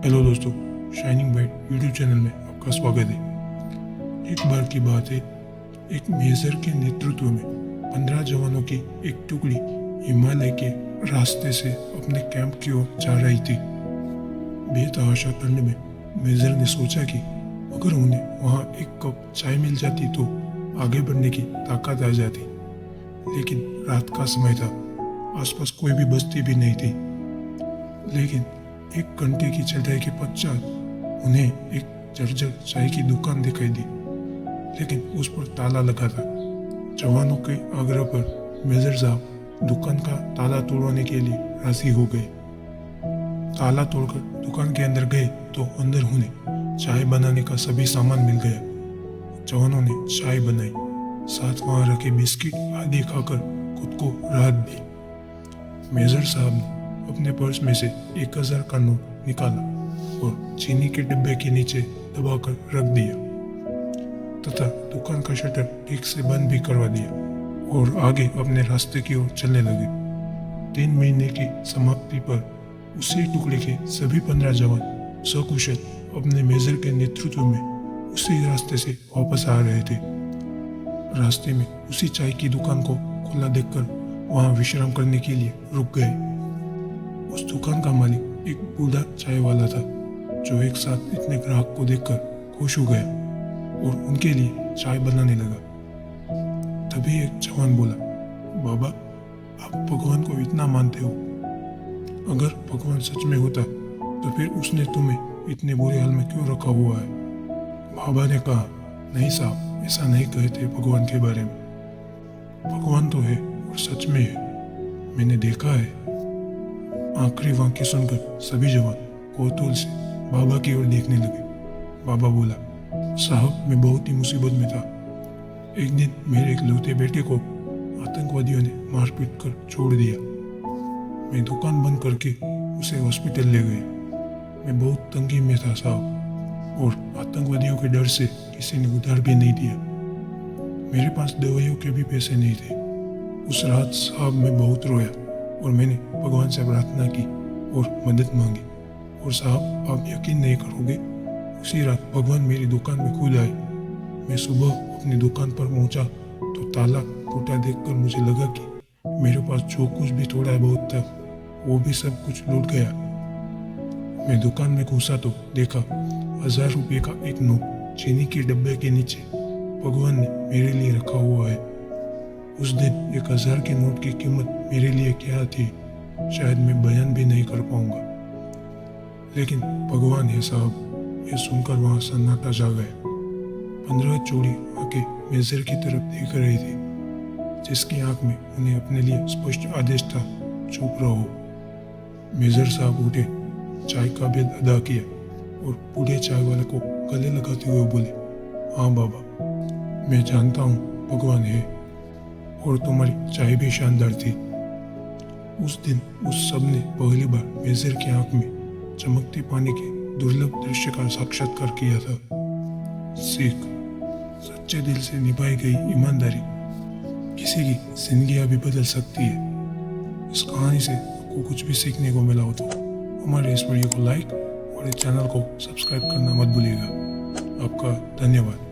Hello दोस्तों, shining bright YouTube channel में आपका स्वागत है। एक बार की बात है, एक मेजर के नेतृत्व में 15 जवानों की एक टुकड़ी हिमालय के रास्ते से अपने कैंप की ओर जा रही थी। बेतहाशा ठंड में मेजर ने सोचा कि अगर उन्हें वहाँ एक कप चाय मिल जाती तो आगे बढ़ने की ताकत आ जाती। लेकिन रात का समय था, आसपास कोई भी बस्ती भी नहीं थी। लेकिन एक घंटे की चढ़ाई के पश्चात उन्हें एक जर्जर चाय की दुकान दिखाई दी, लेकिन उस पर ताला लगा था। जवानों के आग्रह पर मेजर साहब दुकान का ताला तोड़वाने के लिए राजी हो गए। ताला तोड़कर दुकान के अंदर गए तो अंदर उन्हें चाय बनाने का सभी सामान मिल गया। जवानों ने चाय बनाई, साथ वहां रखे बिस्किट आदि खाकर खुद को राहत दी। मेजर साहब ने अपने पर्स में से 1000 का नोट निकाला और चीनी के डिब्बे के नीचे दबाकर रख दिया तथा दुकान का शटर ठीक से बंद भी करवा दिया और आगे अपने रास्ते की ओर चलने लगे। 3 महीने की समाप्ति पर उसी टुकड़े के सभी 15 जवान सकुशल अपने मेजर के नेतृत्व में उसी रास्ते से वापस आ रहे थे। रास्ते में उसी चाय की दुकान को खुला देखकर वहां विश्राम करने के लिए रुक गए। उस दुकान का मालिक एक बूढ़ा चाय वाला था, जो एक साथ इतने ग्राहक को देखकर खुश हो गया और उनके लिए चाय बनाने लगा। तभी एक जवान बोला, बाबा, आप भगवान को इतना मानते हो, अगर भगवान सच में होता तो फिर उसने तुम्हें इतने बुरे हाल में क्यों रखा हुआ है? बाबा ने कहा, नहीं साहब, ऐसा नहीं कहते भगवान के बारे में। भगवान तो है और सच में है, मैंने देखा है। आखिरी वाक्य सुनकर सभी जवान कौतूहल से बाबा की ओर देखने लगे। बाबा बोला, साहब, मैं बहुत ही मुसीबत में था। एक दिन मेरे इकलौते बेटे को आतंकवादियों ने मारपीट कर छोड़ दिया। मैं दुकान बंद करके उसे हॉस्पिटल ले गए। मैं बहुत तंगी में था साहब, और आतंकवादियों के डर से किसी ने उधार भी नहीं दिया। मेरे पास दवाइयों के भी पैसे नहीं थे। उस रात साहब मैं बहुत रोया और मैंने भगवान से प्रार्थना की और मदद मांगी। और साहब, आप यकीन नहीं करोगे, उसी रात भगवान मेरी दुकान में खुद आए। मैं सुबह अपनी दुकान पर पहुंचा तो ताला टूटा देखकर मुझे लगा कि मेरे पास जो कुछ भी थोड़ा बहुत था वो भी सब कुछ लूट गया। मैं दुकान में घुसा तो देखा 1000 रुपये का एक नोट चीनी के डब्बे के नीचे भगवान ने मेरे लिए रखा हुआ है। उस दिन 1000 के नोट की कीमत मेरे लिए क्या थी, शायद मैं बयान भी नहीं कर पाऊंगा। लेकिन भगवान है साहब, ये सुनकर वहां सन्नाटा छा गया। 15 चोरी आंखें मेजर की तरफ देख रही थी, जिसकी आंख में उन्हें अपने लिए स्पष्ट आदेश था, चुप रहो। मेजर साहब उठे, चाय का बिल अदा किया और बूढ़े चाय वाले को गले लगाते हुए बोले, हाँ बाबा, मैं जानता हूँ भगवान है और तुम्हारी चाय भी शानदार थी। उस दिन उस सब ने पहली बार मेजर की आंख में चमकते पानी के दुर्लभ दृश्य का साक्षात्कार किया था। सीख, सच्चे दिल से निभाई गई ईमानदारी किसी की जिंदगी भी बदल सकती है। इस कहानी से आपको कुछ भी सीखने को मिला हो तो हमारे इस वीडियो को लाइक और इस चैनल को सब्सक्राइब करना मत भूलिएगा। आपका धन्यवाद।